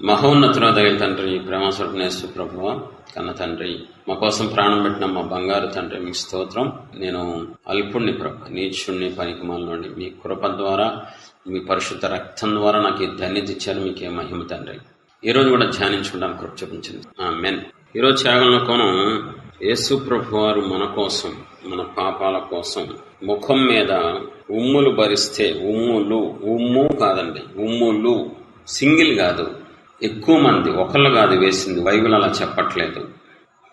మహోన్నతుడైన తండ్రి, ప్రేమస్వరూపుడైన యేసు ప్రభువా, కన్న తండ్రి, మా కోసం ప్రాణం పెట్టిన మా బంగారు తండ్రి, మీకు స్తోత్రం. నేను అల్పుణ్ణి ప్రభు, నీచుణ్ణి, పనికిమాలినోడిని. మీ కృప ద్వారా, మీ పరిశుద్ధ రక్తం ద్వారా నాకు ఈ ధన్యత ఇచ్చారు. మీకే మహిమ తండ్రి. ఈ రోజు కూడా ధ్యానించుకోవడానికి కృప చూపించింది. ఆమేన్. ఈరోజు త్యాగంలో కోణం, యేసు ప్రభు వారు మన కోసం, మన పాపాల కోసం ముఖం మీద ఉమ్ములు భరిస్తే, ఉమ్ము కాదండి, ఉమ్ములు సింగిల్ కాదు, ఎక్కువ మంది, ఒకళ్ళు కాదు వేసింది. బైబిల్ అలా చెప్పట్లేదు.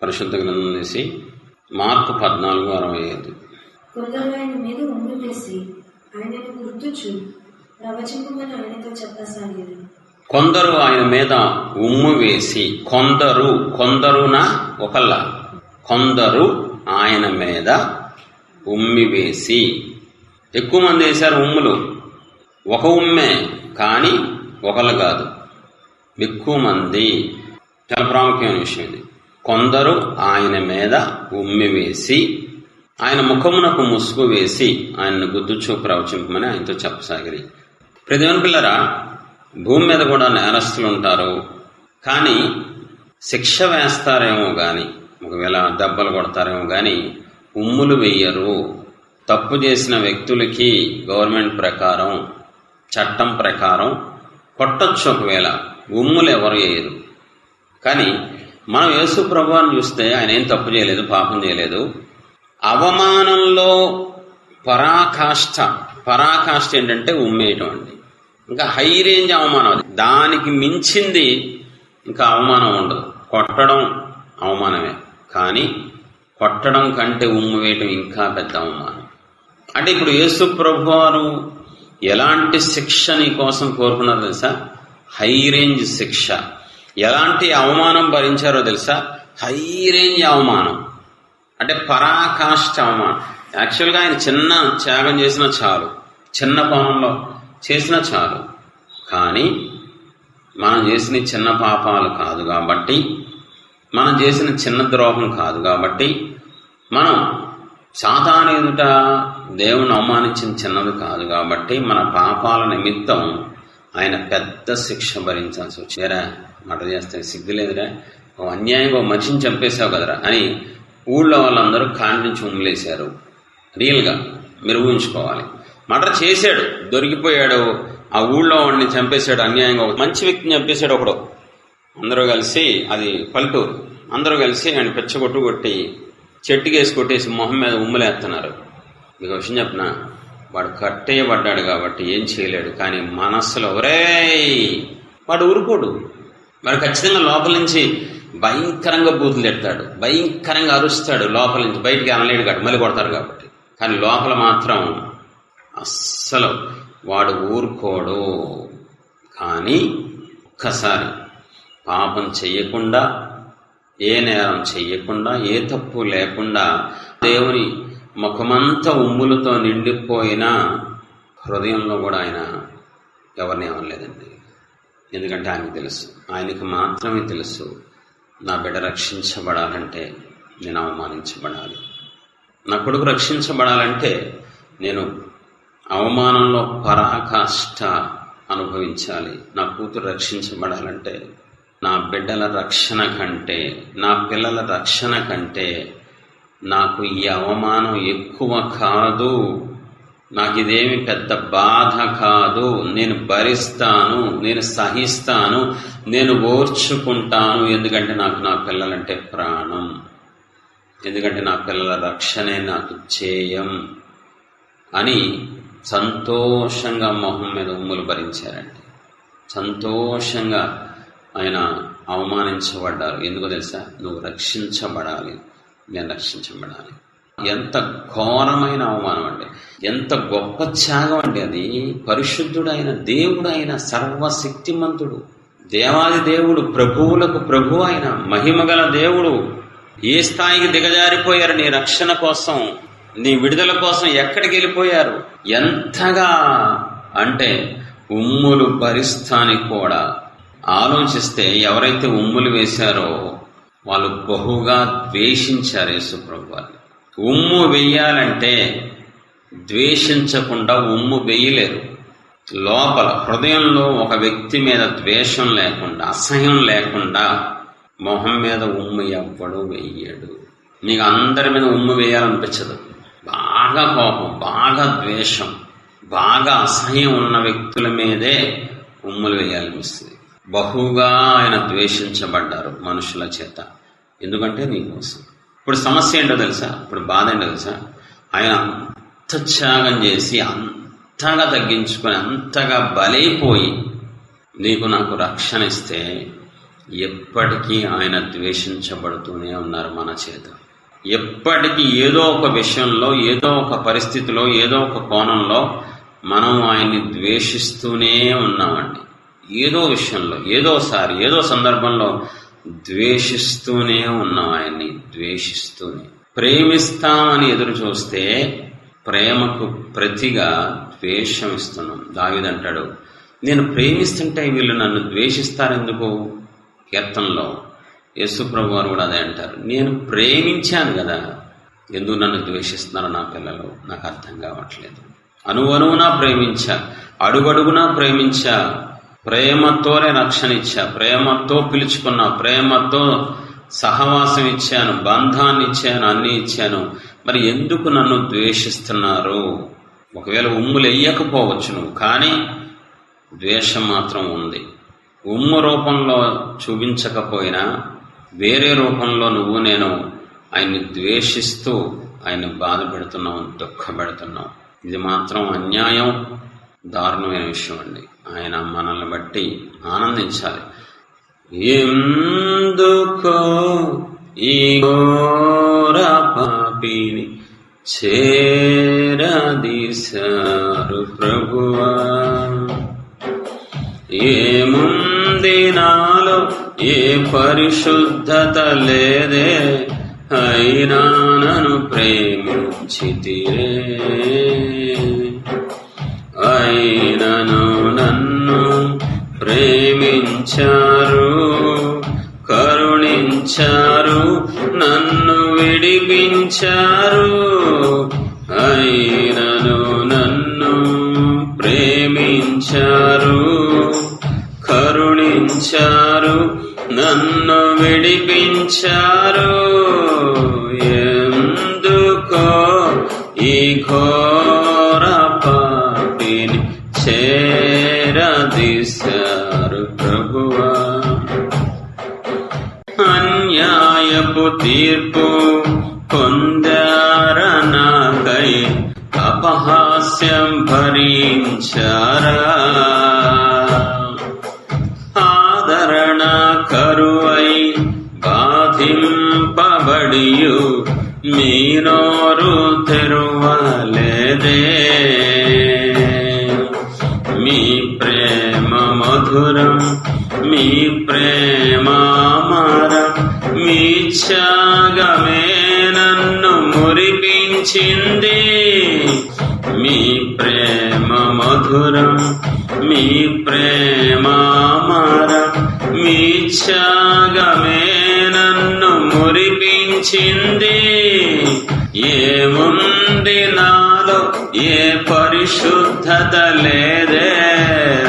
పరిశుద్ధ గ్రంథం తీసి మార్కు 14:65. కొందరు ఆయన మీద ఉమ్ము వేసి ఆయనను గుర్తుచు ప్రవచింపమని ఆయనతో చెప్పసాగారు. కొందరు ఆయన మీద ఉమ్ము వేసి, కొందరునా ఒకళ్ళ, కొందరు ఆయన మీద ఉమ్మి వేసి, ఎక్కువ మంది వేశారు ఉమ్ములు. ఒక ఉమ్మే కానీ ఒకళ్ళు కాదు, ఎక్కువ మంది. చాలా ప్రాముఖ్యమైన విషయం ఇది. కొందరు ఆయన మీద ఉమ్మి వేసి, ఆయన ముఖమునకు ముసుగు వేసి ఆయనను గుద్దుచూ ప్రవచింపమని ఆయనతో చెప్పసాగిరి. ప్రతివన్ పిల్లరా, భూమి మీద కూడా నేరస్తులు ఉంటారు, కానీ శిక్ష వేస్తారేమో గాని, ఒకవేళ దెబ్బలు కొడతారేమో గాని ఉమ్ములు వేయరు. తప్పు చేసిన వ్యక్తులకి గవర్నమెంట్ ప్రకారం, చట్టం ప్రకారం కొట్టొచ్చు, ఒకవేళ ఉమ్ములు ఎవరు వేయరు. కానీ మనం యేసు ప్రభువుని చూస్తే ఆయన ఏం తప్పు చేయలేదు, పాపం చేయలేదు. అవమానంలో పరాకాష్ఠ ఏంటంటే ఉమ్మేయటం అండి. ఇంకా హై రేంజ్ అవమానం అది. దానికి మించింది ఇంకా అవమానం ఉండదు. కొట్టడం అవమానమే, కానీ కొట్టడం కంటే ఉమ్ము వేయటం ఇంకా పెద్ద అవమానం. అంటే ఇప్పుడు యేసు ప్రభువారు ఎలాంటి శిక్ష నీ కోసం కోరుకున్నారో తెలుసా? హై రేంజ్ శిక్ష. ఎలాంటి అవమానం భరించారో తెలుసా? హై రేంజ్ అవమానం, అంటే పరాకాష్ఠ అవమానం. యాక్చువల్గా ఆయన చిన్న త్యాగం చేసినా చాలు, చిన్న పాపంలో చేసినా చాలు. కానీ మనం చేసిన చిన్న పాపాలు కాదు కాబట్టి, మనం చేసిన చిన్న ద్రోహం కాదు కాబట్టి, మనం సాతాను ఎదుట దేవుని అవమానించిన చిన్నది కాదు కాబట్టి, మన పాపాల నిమిత్తం ఆయన పెద్ద శిక్ష భరించాల్సి వచ్చారా. మర్డర్ చేస్తే సిగ్గులేదురా, ఓ అన్యాయంగా ఓ మనిషిని చంపేశావు కదరా అని ఊళ్ళో వాళ్ళందరూ కాండించి ఉమ్మలేశారు. రియల్గా మీరు ఊహించుకోవాలి. మర్డర్ చేశాడు, దొరికిపోయాడు, ఆ ఊళ్ళో వాడిని చంపేశాడు అన్యాయంగా. ఒక మంచి వ్యక్తిని చంపేశాడు ఒకడు. అందరూ కలిసి, అది పల్లెటూరు, అందరూ కలిసి ఆయన పెచ్చగొట్టు కొట్టి చెట్టుకేసి కొట్టేసి మొహం మీద ఉమ్మలేస్తున్నారు. మీకు విషయం చెప్పిన, వాడు కట్టేయబడ్డాడు కాబట్టి ఏం చేయలేడు. కానీ మనస్సులో వాడు ఊరుకోడు. వాడు ఖచ్చితంగా లోపల నుంచి భయంకరంగా బూతులు తిడతాడు, భయంకరంగా అరుస్తాడు. లోపల నుంచి బయటికి అనలేడు కాబట్టి, మళ్ళీ కొడతారు కాబట్టి. కానీ లోపల మాత్రం అస్సలు వాడు ఊరుకోడు. కానీ ఒక్కసారి పాపం చెయ్యకుండా, ఏ నేరం చెయ్యకుండా, ఏ తప్పు లేకుండా, దేవుని ముఖమంతా ఉమ్ములతో నిండిపోయిన హృదయంలో కూడా ఆయన ఎవరిని అనలేదండి. ఎందుకంటే ఆయనకు తెలుసు, ఆయనకి మాత్రమే తెలుసు, నా బిడ్డ రక్షించబడాలంటే నేను అవమానించబడాలి, నా కొడుకు రక్షించబడాలంటే నేను అవమానంలో పరాకాష్ఠ అనుభవించాలి, నా కూతురు రక్షించబడాలంటే నా బిడ్డల రక్షణ కంటే, నా పిల్లల రక్షణ కంటే నాకు ఈ అవమానం ఎక్కువ కాదు, నాకు ఇదేమి పెద్ద బాధ కాదు, నేను భరిస్తాను, నేను సహిస్తాను, నేను ఓర్చుకుంటాను. ఎందుకంటే నాకు నా పిల్లలంటే ప్రాణం, ఎందుకంటే నా పిల్లల రక్షణే నాకు ధ్యేయం అని సంతోషంగా మొహం మీద ఉమ్ములు భరించారండి. సంతోషంగా ఆయన అవమానించబడ్డారు. ఎందుకో తెలుసా? నువ్వు రక్షించబడాలి, నేను రక్షించబడాలి. ఎంత ఘోరమైన అవమానం అండి, ఎంత గొప్ప త్యాగం అండి అది. పరిశుద్ధుడైన దేవుడైన, సర్వశక్తిమంతుడు, దేవాది దేవుడు, ప్రభువులకు ప్రభు అయిన, మహిమగల దేవుడు ఏ స్థాయికి దిగజారిపోయారు నీ రక్షణ కోసం, నీ విడుదల కోసం ఎక్కడికి వెళ్ళిపోయారు. ఎంతగా అంటే ఉమ్ములు భరిస్తానికి కూడా ఆలోచిస్తే, ఎవరైతే ఉమ్ములు వేశారో వాళ్ళు బహుగా ద్వేషించారు యేసు ప్రభువారిని. ఉమ్ము వేయాలంటే ద్వేషించకుండా ఉమ్ము వేయలేరు. లోపల హృదయంలో ఒక వ్యక్తి మీద ద్వేషం లేకుండా, అసహ్యం లేకుండా మొహం మీద ఉమ్ము ఎవ్వడు వెయ్యడు. నీకు అందరి మీద ఉమ్ము వేయాలనిపించదు. బాగా కోపం, బాగా ద్వేషం, బాగా అసహ్యం ఉన్న వ్యక్తుల మీదే ఉమ్ములు వేయాలనిపిస్తుంది. బహుగా ఆయన ద్వేషించబడ్డారు మనుషుల చేత. ఎందుకంటే నీకోసం. ఇప్పుడు సమస్య ఏంటో తెలుసా? ఇప్పుడు బాధ ఏంటో తెలుసా? ఆయన అంత త్యాగం చేసి, అంతగా తగ్గించుకొని, అంతగా బలైపోయి నీకు నాకు రక్షణ ఇస్తే ఎప్పటికీ ఆయన ద్వేషించబడుతూనే ఉన్నారు మన చేత. ఎప్పటికీ ఏదో ఒక విషయంలో, ఏదో ఒక పరిస్థితిలో, ఏదో ఒక కోణంలో మనం ఆయన్ని ద్వేషిస్తూనే ఉన్నామండి. ఏదో విషయంలో, ఏదోసారి, ఏదో సందర్భంలో ద్వేషిస్తూనే ఉన్నాం ఆయన్ని. ద్వేషిస్తూనే ప్రేమిస్తామని ఎదురు చూస్తే ప్రేమకు ప్రతిగా ద్వేషం ఇస్తున్నాం. దావీదంటాడు, నేను ప్రేమిస్తుంటే వీళ్ళు నన్ను ద్వేషిస్తారెందుకు? కీర్తనలో యేసుప్రభు వారు కూడా అదే అంటారు. నేను ప్రేమించాను కదా, ఎందుకు నన్ను ద్వేషిస్తున్నారో నా పిల్లలు నాకు అర్థం కావట్లేదు. అణువణువునా ప్రేమించా, అడుగడుగునా ప్రేమించా, ప్రేమతోనే రక్షణ ఇచ్చా, ప్రేమతో పిలుచుకున్నా, ప్రేమతో సహవాసం ఇచ్చాను, బంధాన్ని ఇచ్చాను, అన్ని ఇచ్చాను. మరి ఎందుకు నన్ను ద్వేషిస్తున్నారు? ఒకవేళ ఉమ్ములు వెయ్యకపోవచ్చు నువ్వు, కానీ ద్వేషం మాత్రం ఉంది. ఉమ్ము రూపంలో చూపించకపోయినా వేరే రూపంలో నువ్వు నేను ఆయన్ని ద్వేషిస్తూ ఆయన్ని బాధ పెడుతున్నావు, దుఃఖపెడుతున్నావు. ఇది మాత్రం అన్యాయం, దారుణమైన విషయం అండి. ఆయన మనల్ని బట్టి ఆనందించాలి. ఎందుకో ఈ ఘోర పాపిని చేరదీశారు ప్రభువా, ఏముంది నాలో ఏ పరిశుద్ధత లేదే, అయినా నన్ను ప్రేమించితిరే, అయినను నన్ను ప్రేమించారు, కరుణించారు, నన్ను విడిపించారు, అయినను నన్ను ప్రేమించారు, కరుణించారు, నన్ను విడిపించారు. ఎందుకో ఈ ఘోర పాపిని చేరదీశారు ప్రభువా, అన్యాయపు తీర్పు పొందార నాకై, అపహాస్యం భరించారా, ఆదరణ కరువై బాధింపబడియు మీ నోరు తెరువలేదే, మీ ప్రేమ మధురం, మీ ప్రేమ అమరం, మీ త్యాగమే నన్ను మురిపించింది, మీ ప్రేమ మధురం, మీ ప్రేమ అమరం, మీ త్యాగమే నన్ను మురిపించింది. ఏముంది నాలో ఏ పరిశుద్ధత లేదే,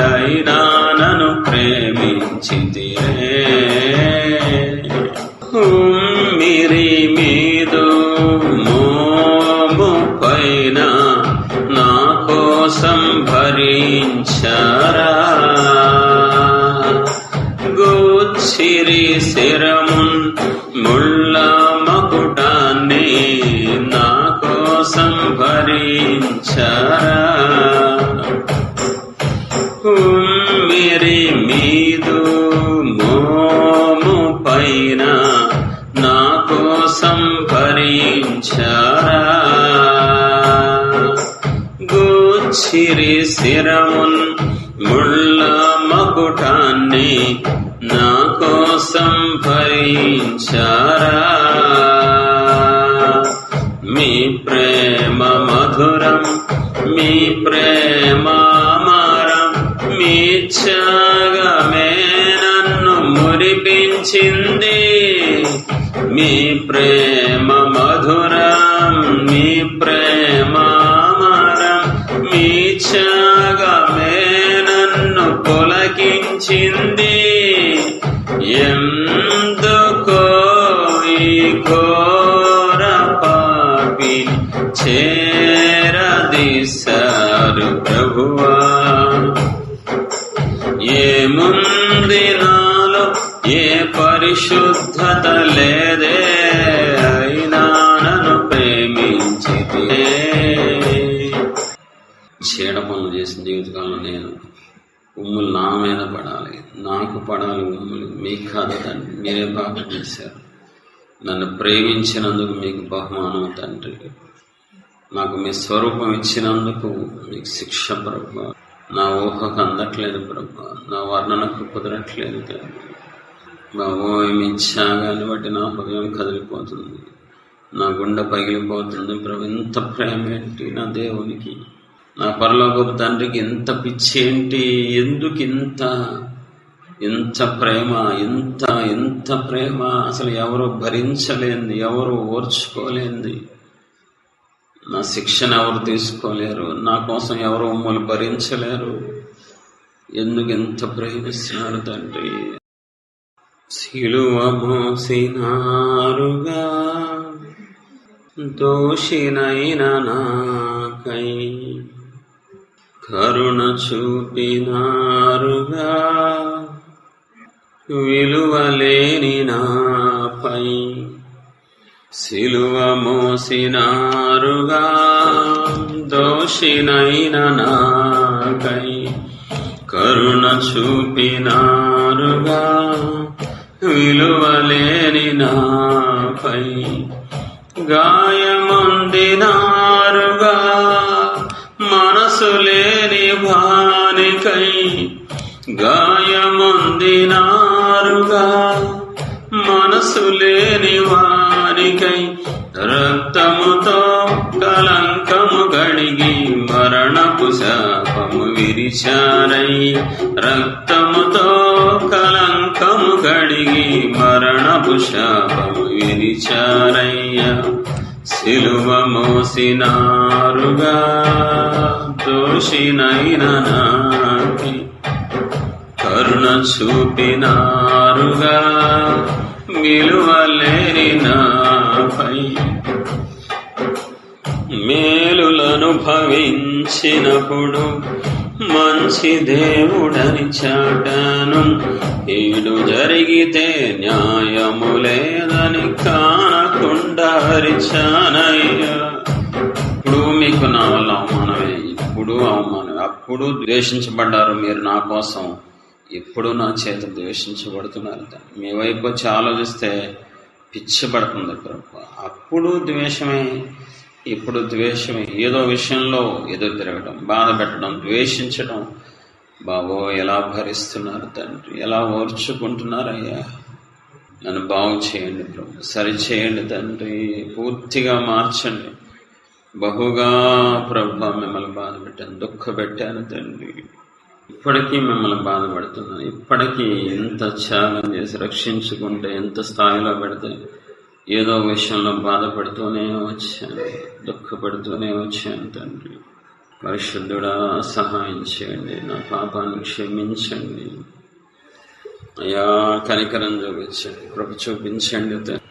అయినా నన్ను ప్రేమించితిరే, ఉమ్మిరి మీదు మోము పైన నా కోసం భరించారా, గూచ్చిరి శిరమున్ ముళ్ళ మకుటాన్ని నా కోసం భరించారా, ఉమ్మిరి మీదు మోము పైన నా కోసం భరించారా, గూచ్చిరి శిరమున్ ముళ్ళ మకుటాన్ని నా కోసం భరించారా, మీ ప్రేమ మధురం, మీ ప్రేమ అమరం, మీ త్యాగమే నన్ను మురిపించింది, మీ ప్రేమ మధురం, మీ ప్రేమ అమరం, మీ త్యాగమే భూమి చేరదీశారు ప్రభువా. ఏముంది నాలో ఏ పరిశుద్ధత లేదే, అయినా నన్ను ప్రేమించితే. చీడ పనులు చేసిన జీవితకాలంలో నేను ఉమ్ములు నా మీద పడాలి, నాకు పడాలి ఉమ్ములు, మీకు కాదు తండ్రి. మీరే పాపం చేశారు, నన్ను ప్రేమించినందుకు మీకు బహుమానం తండ్రి. నాకు మీ స్వరూపం ఇచ్చినందుకు మీకు శిక్ష ప్రభా. నా ఊహకు అందట్లేదు ప్రభా, నా వర్ణనకు కుదరట్లేదు తండ్రి. బాబో మీ త్యాగాన్ని బట్టి నా హృదయం కదిలిపోతుంది, నా గుండె పగిలిపోతుంది ప్రభు. ఇంత ప్రేమ ఏంటి నా దేవునికి, నా పరలోకపు తండ్రికి ఇంత పిచ్చి ఏంటి? ఎందుకు ఇంత ప్రేమ, ఇంత ప్రేమ? అసలు ఎవరు భరించలేంది, ఎవరు ఓర్చుకోలేంది. నా శిక్షణ ఎవరు తీసుకోలేరు, నా కోసం ఎవరు ఉమ్మలు భరించలేరు. ఎందుకు ఎంత ప్రేమిస్తున్నారు తండ్రి? సిలువ మోసినారుగా దోషినైన నాకై, కరుణ చూపినారుగా విలువలేని నాపై. సిలువ మోసినారుగా దోషినైన నాకై, కరుణ చూపినారుగా విలువలేని నాపై. గాయముందినారుగా మనసు లేని వానికై, గాయముందినారుగా మనసు లేని వానికై. రక్తముతో కలంకము గడిగి మరణపు శాపము విరిచారయ్య, రక్తముతో కలంకము గడిగి మరణపు శాపము విరిచారయ్య. సిలువ మోసినారుగా దోషినైన నాకి, కరుణ చూపినారుగా విలువలేని నాపై. మేలులను భవించినప్పుడు మంచి దేవుడని చాటాను, ఈడు జరిగితే న్యాయము లేదని కానకుండా అరిచానయ్యా. ఇప్పుడు మీకు నా వల్ల అవమానమే, ఇప్పుడు అవమానమే. అప్పుడు ద్వేషించబడ్డారు మీరు నా కోసం, ఇప్పుడు నా చేత ద్వేషించబడుతున్నారు. మీ వైపు వచ్చి ఆలోచిస్తే పిచ్చబడుతుంది ప్రభు. అప్పుడు ద్వేషమే, ఇప్పుడు ద్వేషమే. ఏదో విషయంలో ఎదురు తిరగడం, బాధ పెట్టడం, ద్వేషించడం. బాబో ఎలా భరిస్తున్నారు తండ్రి, ఎలా ఓర్చుకుంటున్నారయ్యా. నన్ను బాగు చేయండి ప్రభు, సరిచేయండి తండ్రి, పూర్తిగా మార్చండి. బహుగా ప్రభు మిమ్మల్ని బాధ పెట్టాను, దుఃఖ పెట్టాను తండ్రి. ఇప్పటికీ మిమ్మల్ని బాధపడుతున్నాను. ఇప్పటికీ ఎంత త్యాగం చేసి రక్షించుకుంటే, ఎంత స్థాయిలో పెడితే ఏదో విషయంలో బాధపడుతూనే వచ్చాను, దుఃఖపడుతూనే వచ్చాను తండ్రి. పరిశుద్ధుడా సహాయం చేయండి, నా పాపాన్ని క్షమించండి అయ్యా. కనికరం చూపించండి, కృప చూపించండి తండ్రి.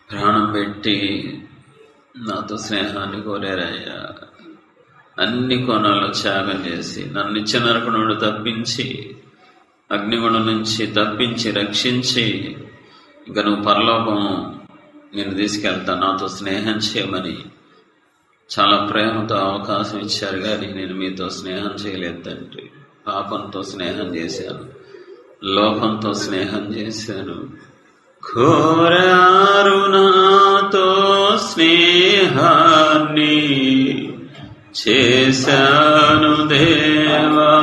ప్రాణం పెట్టి నాతో స్నేహాన్ని కోరారయ్యా. అన్ని కోణాల్లో త్యాగం చేసి నన్ను నిత్య నరకం నుండి తప్పించి, అగ్నిగుణం నుంచి తప్పించి, రక్షించి, ఇక నువ్వు పరలోకం నేను తీసుకెళ్తా, నాతో స్నేహం చేయమని చాలా ప్రేమతో అవకాశం ఇచ్చారు. కానీ నేను మీతో స్నేహం చేయలేదు తండ్రి. పాపంతో స్నేహం చేశాను, లోకంతో స్నేహం చేశాను. కోరారు నాతో స్నేహాన్ని, చేశాను దేవా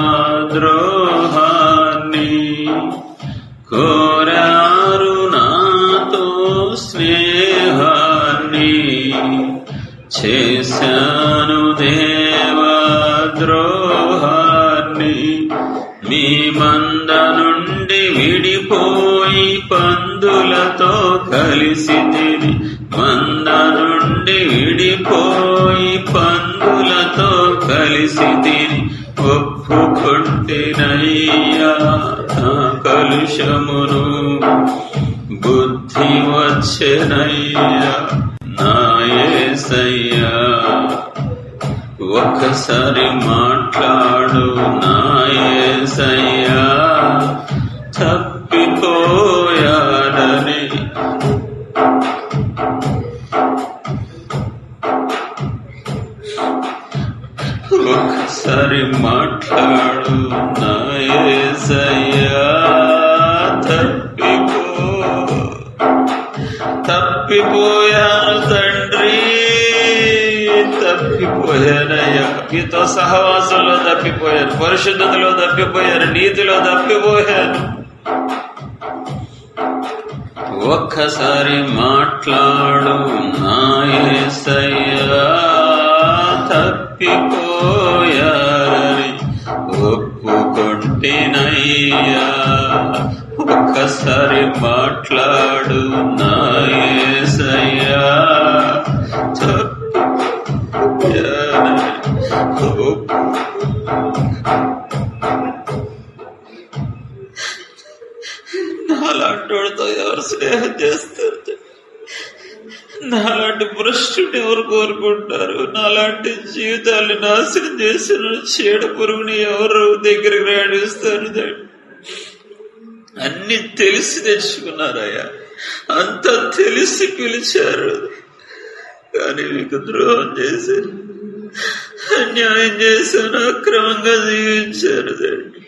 ద్రోహాన్ని. కోరారు నాతో స్నేహాన్ని, చేశాను దేవా ద్రోహాన్ని. మీ మంద నుండి విడిపోయి పందులతో కలిసి తిని, మంద నుండి విడిపోయి పందులతో కలిసి తిని, ఒప్పుకొంటినయ్యా నా కలుషమును, బుద్ధి వచ్చెనయ్యా నా యేసయ్యా. ఒక్కసారి మాట్లాడు నా యేసయ్యా, తప్పిపోయానని. ఒక్కసారి మాట్లాడు నా యేసయ్యా, తప్పిపోయాను తండ్రి, తప్పిపోయానయ్యా. మీతో సహవాసంలో తప్పిపోయాను, పరిశుద్ధతలో తప్పిపోయాను, నీతిలో తప్పిపోయాను. ఒక్కసారి మాట్లాడు నా యేసయ్యా, తప్పిపోయారని ఒప్పుకొంటినయ్యా. ఒక్కసారి మాట్లాడు నా యేసయ్యా, తప్పిపోయారని. నాలాంటి వాడితో ఎవరు స్నేహం చేస్తారు? నాలాంటి భ్రష్టుని ఎవరు కోరుకుంటారు? నాలాంటి జీవితాన్ని నాశనం చేసిన చీడ పురుగుని ఎవరు దగ్గరికి రాణిస్తారు? అన్ని తెలిసి తెచ్చుకున్నారయ్యా, అంతా తెలిసి పిలిచారు, కానీ మీకు ద్రోహం చేశారు, అన్యాయం చేశాను, అక్రమంగా జీవించారు తండ్రి.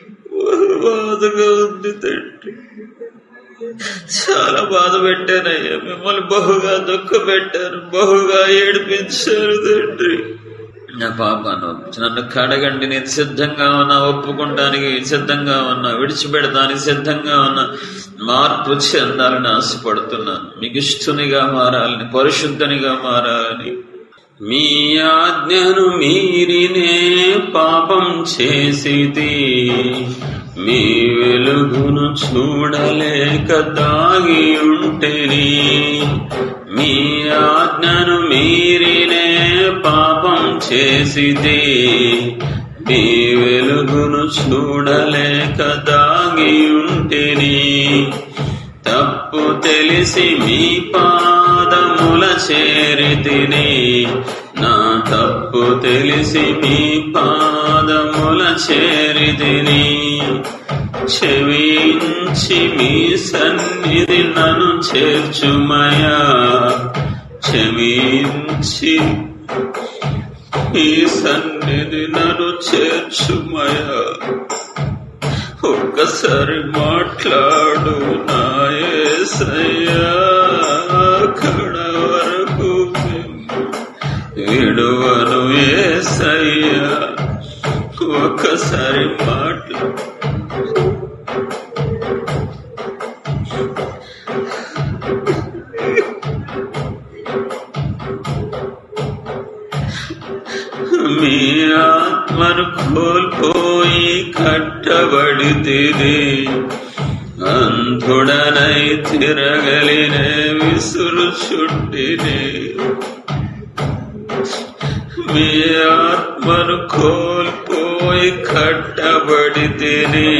బాధగా ఉంది తండ్రి, చాలా బాధ పెట్టానయ్యా. మిమ్మల్ని బహుగా దుఃఖ పెట్టాను, బహుగా ఏడిపించారు తండ్రి. నా పాపాను నన్ను కడగండి, నేను సిద్ధంగా ఉన్నా, ఒప్పుకుంటానికి సిద్ధంగా ఉన్నా, విడిచిపెడతానికి సిద్ధంగా ఉన్నా. మార్పు చెందాలని ఆశపడుతున్నాను, మీకు ఇష్టునిగా మారాలని, పరిశుద్ధనిగా మారాలని. మీ ఆజ్ఞను మీరినే పాపం చేసితి, మీ వెలుగును చూడలేక దాగి ఉంటేని. మీ ఆజ్ఞను మీరినే పాపం చేసితి, మీ వెలుగును చూడలేక దాగి ఉంటేని. తప్పు తెలిసి మీ పాదముల చేరితిని, నా తప్పు తెలిసి మీ పాదముల చేరితిని. క్షమించి మీ సన్నిధి నన్ను చేర్చుమయా, క్షమించి మీ సన్నిధి నన్ను చేర్చుమయా. ఒక్కసారి మాట్లాడు నా యేసయ్యా, కడ వరకు విడువను యేసయ్యా. ఒక్కసారి మాట్లాడు. మీ ఆత్మను కోల్పోయి కట్టబడితిని, అంధుడనై తిరగలినే విసురుచుంటిని. మీ ఆత్మను కోల్పోయి కట్టబడితిని,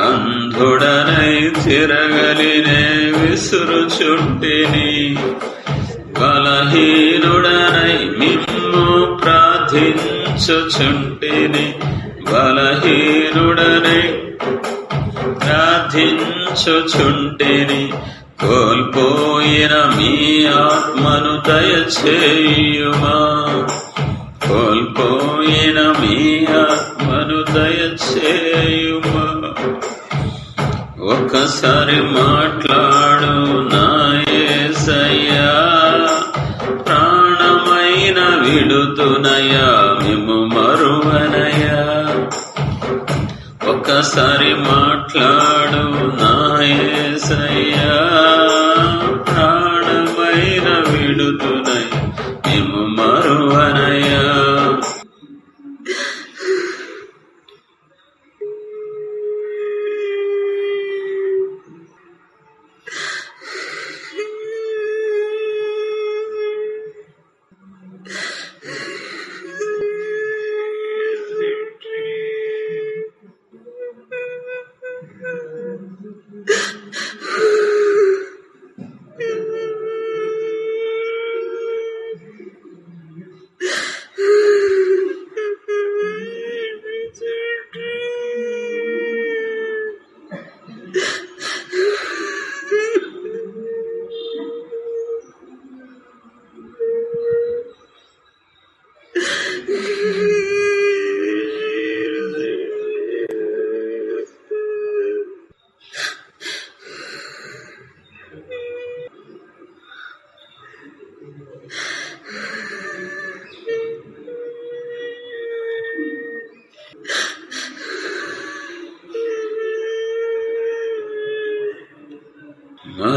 అంధుడనై తిరగలినే విసురుచుంటిని. బలహీనుడనై మిమ్ము ప్రార్థించి ప్రార్థించుచుంటిని బలహీనుడనై ప్రార్థించుచుంటిని కోల్పోయిన మీ ఆత్మను దయచేయుమా కోల్పోయిన మీ ఆత్మను దయచేయుమా ఒక్కసారి మాట్లాడు నా యేసయ్యా ప్రాణమైన విడుతునయా మేము మరువనయా ఒక్కసారి మాట్లాడు నా యేసయ్యా ప్రాణమైన విడుతునయా మేము మరువనయా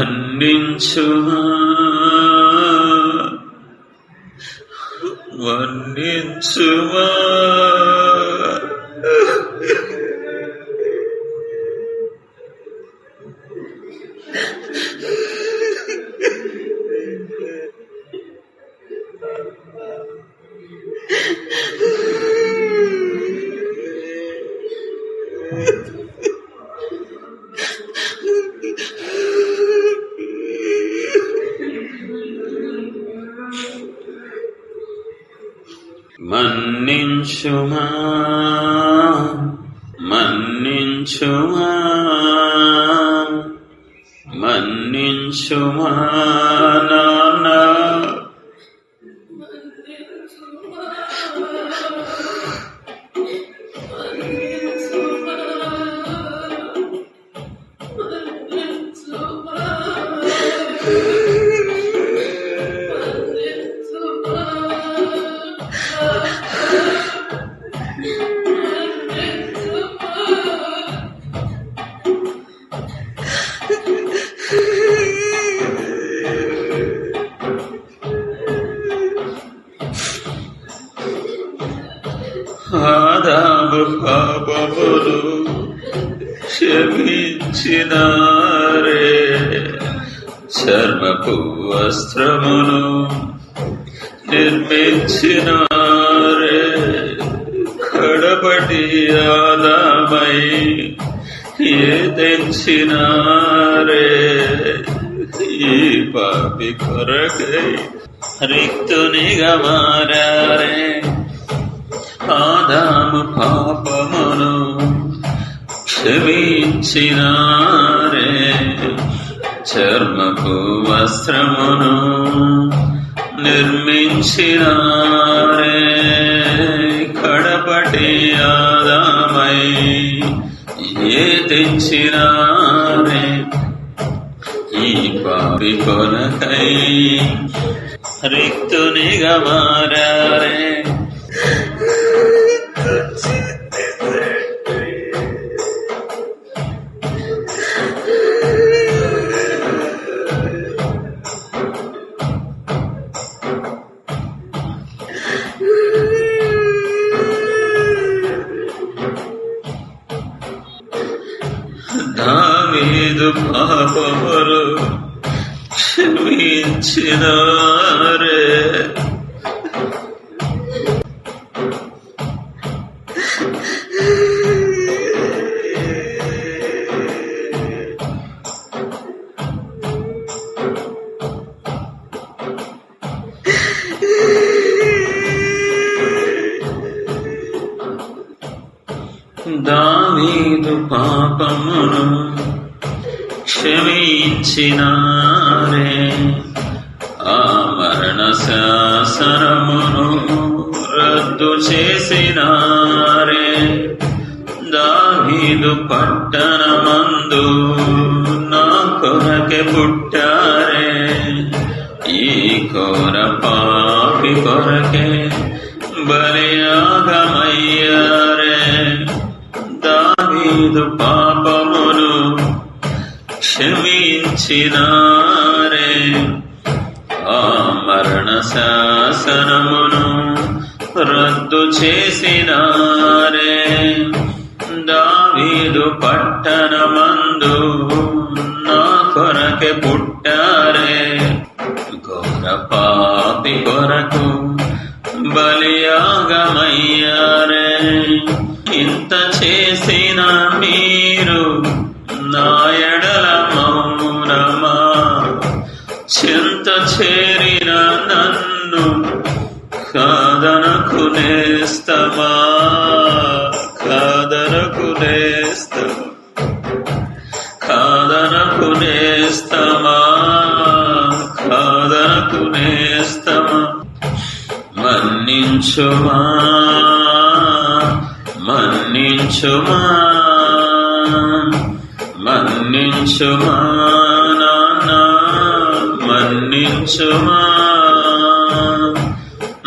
మన్నించుమా మన్నించుమా మన్నించుమా మన్నించుమా మన్నించుమా నాన్నా ఆదాము పాపములు క్షమించినారే చర్మపు వస్త్రమును నిర్మించినారే కడపటి ఆదామై ఏ తెంచినారే ఈ పాపి కొరకై రిక్తునిగా మారారే ఆదాము పాపమును క్షమించినారే చర్మపు వస్త్రమును నిర్మించినారే కడపటి ఆదామై ఏ తెంచినారే ఈ పాపి కొరకై రిక్తునిగా మారారే దావీదు పాపములు క్షమించినారే దావీదు పాపమును క్షమించినారే, ఆ మరణ శాసనమును రద్దు చేసినారే. దావీదు పట్టణమందు నా కొరకే పుట్టారే, ఈ ఘోర పాపి కొరకే బలియాగమయ్యారే. దావీదు పాపమును క్షమించినారే, ఆ మరణ శాసనమును రద్దు చేసినారే. దావీదు పట్టణమందు నా కొరకే పుట్టారే, ఘోర పాపి కొరకు బలియాగమయ్యారే. ఇంత చేసిన మీరు నా ఎడల మౌనమా, చింత చేరిన నన్ను కాదనకు నేస్తమా, కాదనకు నేస్తమా, కాదనకు నేస్తమా, కాదనకు నేస్తమా. మన్నించుమా, మన్నించుమా, మన్నించుమా నాన్న, మన్నించుమా.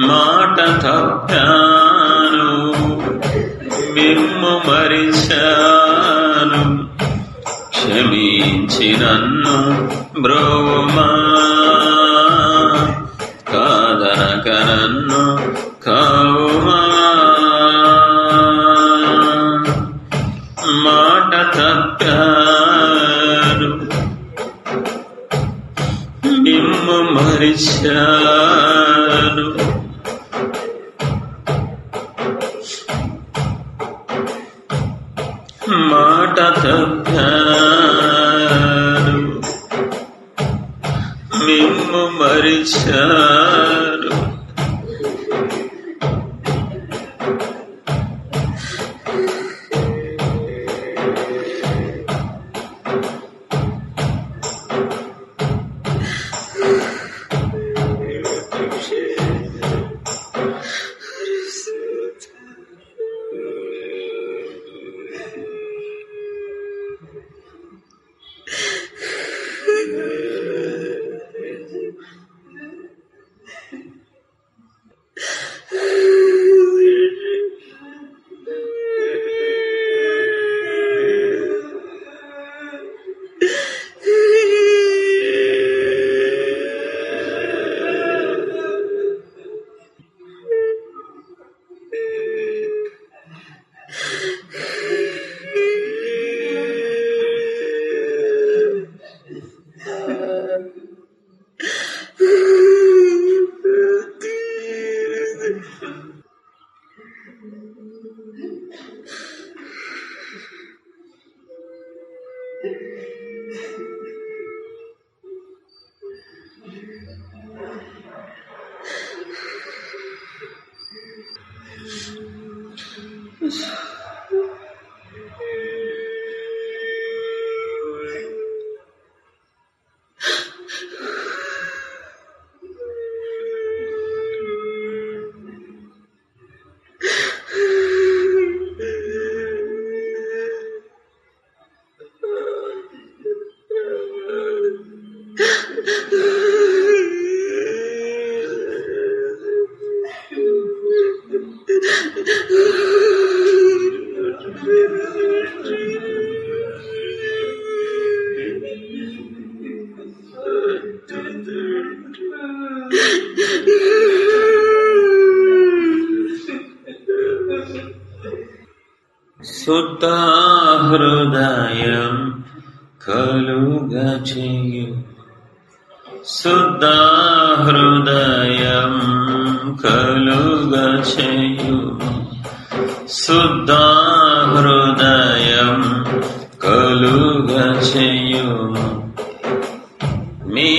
మాట తప్పాను, మిమ్ము మరిచాను, క్షమించి నన్ను బ్రోమా. కాదనక నన్ను కావుమా, మాట తప్పాను, మిమ్ము మరిచాను, మాట తప్పాను, మిమ్ము మరిచాను. శుద్ధ హృదయం కలుగచేయు, శుద్ధ హృదయం కలుగచేయు, శుద్ధ హృదయం కలుగచేయు. మీ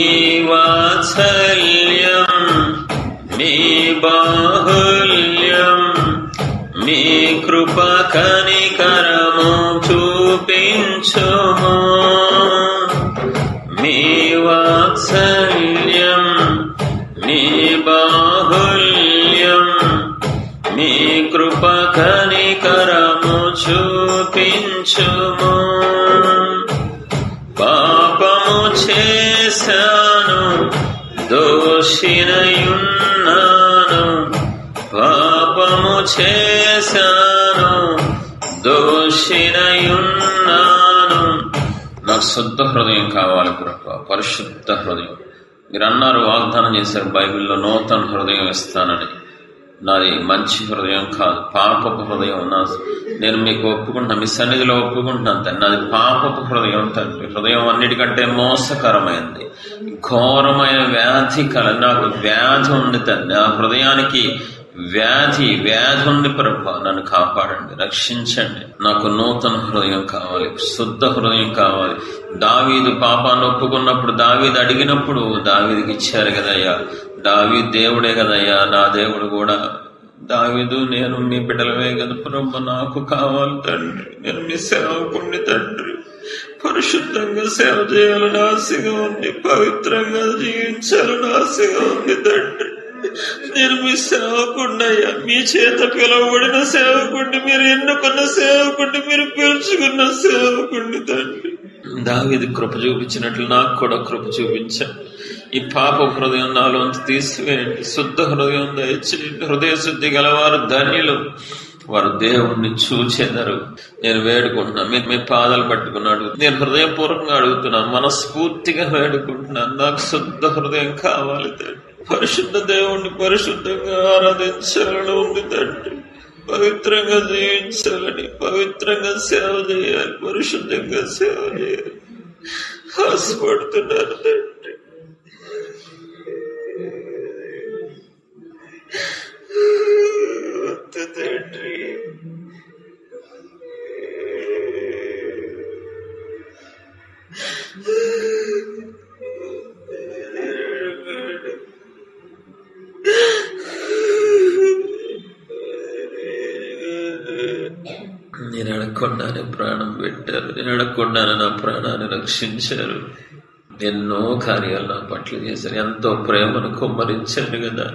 వాత్సల్యం, మీ బాహుల్యం, మీ కృప కనికరము చూపించుము. మీ వాత్సల్యం, మీ బాహుల్యం, మీ కృప కనికరము చూపించుము. పాపము చేశాను, దోషినయున్నాను, పాపము చేశాను, దోషినయున్నాను. నాకు శుద్ధ హృదయం కావాలి ప్రభువా, పరిశుద్ధ హృదయం. మీరు అన్నారు, వాగ్దానం చేశారు బైబిల్లో, నూతన హృదయం ఇస్తానని. నాది మంచి హృదయం కాదు, పాపపు హృదయం. నేను మీకు ఒప్పుకుంటున్నాను, మీ సన్నిధిలో ఒప్పుకుంటున్నాను తండ్రి, నాది పాపపు హృదయం తండ్రి. హృదయం అన్నిటికంటే మోసకరమైంది, ఘోరమైన వ్యాధి నాకు వ్యాధి ఉంది తండ్రి. ఆ హృదయానికి వ్యాధి ఉంది ప్రభు, నన్ను కాపాడండి, రక్షించండి. నాకు నూతన హృదయం కావాలి, శుద్ధ హృదయం కావాలి. దావీదు పాపాన్ని ఒప్పుకున్నప్పుడు, దావీదు అడిగినప్పుడు దావీదుకి ఇచ్చారు కదయ్యా. దావీదు దేవుడే కదయ్యా, నా దేవుడు కూడా. దావీదు, నేను మీ బిడ్డలమే కదా ప్రభు, నాకు కావాలి తండ్రి, నేను మీ సేవకుణ్ణి తండ్రి. పరిశుద్ధంగా సేవ చేయాలని ఆశగా ఉంది, పవిత్రంగా జీవించాలని ఆశగా ఉంది తండ్రి. నేను మీ సేవకుడినయ్యా, మీ చేత పిలువబడిన సేవకుడిని, మీరు ఎన్నుకున్న సేవకుడిని, మీరు పిలుచుకున్న సేవకుడిని తండ్రి. దావీదు కృప చూపించినట్లు నాకు కూడా కృప చూపించండి. ఈ పాప హృదయం నాలోంచి తీసివేయండి, శుద్ధ హృదయం దయచేయండి. హృదయ శుద్ధి గలవారు ధన్యులు, వారు దేవుణ్ణి చూచెదరు. నేను వేడుకుంటున్నాను, మీ పాదాలు పట్టుకున్నాడు. నేను హృదయపూర్వకంగా అడుగుతున్నాను, మనస్ఫూర్తిగా వేడుకుంటున్నాను. నాకు శుద్ధ హృదయం కావాలి తండ్రి. పరిశుద్ధ దేవుణ్ణి పరిశుద్ధంగా ఆరాధించాలని ఉంది తండ్రి. పవిత్రంగా జీవించాలని, పవిత్రంగా సేవ చేయాలి, పరిశుద్ధంగా సేవ చేయాలి ఆశపడుతున్నారు తండ్రి. వద్దు తండ్రి, నేను అడగకుండానే ప్రాణం పెట్టారు, నేను అడగకుండానే నా ప్రాణాన్ని రక్షించారు. ఎన్నో కార్యాలు నా పట్ల చేశారు, ఎంతో ప్రేమను కుమ్మరించారు కదా.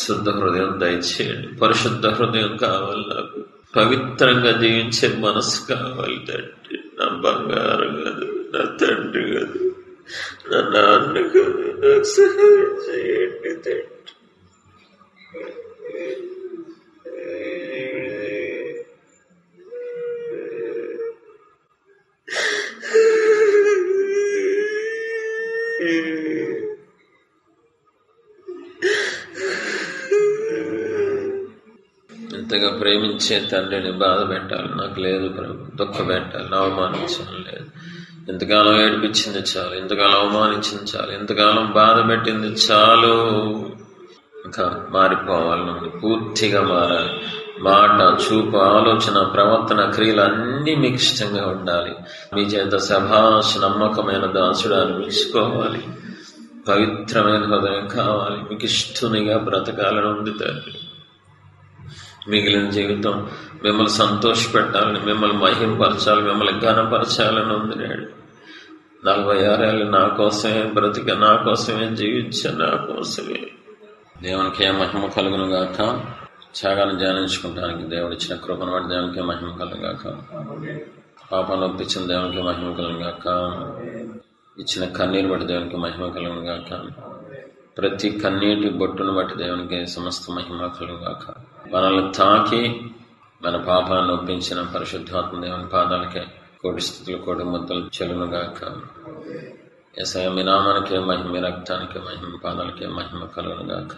శుద్ధ హృదయం దయచేయండి, పరిశుద్ధ హృదయం కావాలి నాకు. పవిత్రంగా జీవించే మనసు కావాలి తండ్రి. నా బంగారం కాదు, నా తండ్రి కాదు, నా నాన్న కాదు, నాకు సహాయం చేయండి తండ్రి. ఇంతగా ప్రేమించే తండ్రిని బాధ పెట్టాలి నాకు లేదు ప్రభు, దుఃఖ పెట్టాలి, అవమానించాలి లేదు. ఇంతకాలం ఏడిపించింది చాలు, ఇంతకాలం అవమానించింది చాలు, ఇంతకాలం బాధ పెట్టింది చాలు. ఇంకా మారిపోవాలి, పూర్తిగా మారాలి. మాట, చూపు, ఆలోచన, ప్రవర్తన, క్రియలు అన్నీ మీకు ఇష్టంగా ఉండాలి. మీ చేత సభాష నమ్మకమైన దాసుడు అనిపించుకోవాలి. పవిత్రమైన హృదయం కావాలి, మీకు ఇష్టనిగా బ్రతకాలని ఉంది తండ్రి. మిగిలిన జీవితం మిమ్మల్ని సంతోషపెట్టాలని, మిమ్మల్ని మహింపరచాలి, మిమ్మల్ని ఘనపరచాలని ఉంది. నేడు 46 ఏళ్ళు నా కోసమే బ్రతిక, నా కోసమే జీవించా, నా కోసమే. దేవునికి ఏ మహిమ కలుగును గాక. త్యాగాన్ని ధ్యానించుకుంటానికి దేవుడు ఇచ్చిన కృపను బట్టి దేవునికి మహిమ కలుగును గాక. పాపాన్ని ఒప్పించిన దేవునికి మహిమ కలుగును గాక. ఇచ్చిన కన్నీరు బట్టి దేవునికి మహిమ కలుగును గాక. ప్రతి కన్నీటి బొట్టును బట్టి దేవునికి సమస్త మహిమ కలుగును గాక. మనల్ని తాకి మన పాపాన్ని ఒప్పించిన పరిశుద్ధాత్మ దేవుని పాదాలకే కోటి స్థితులు, కోటి ముద్దలు చెలును గాక. యేసయ్య మీ నామానికే మహిమ, మీ రక్తానికే మహిమ, పాదాలకే మహిమ కలుగును గాక.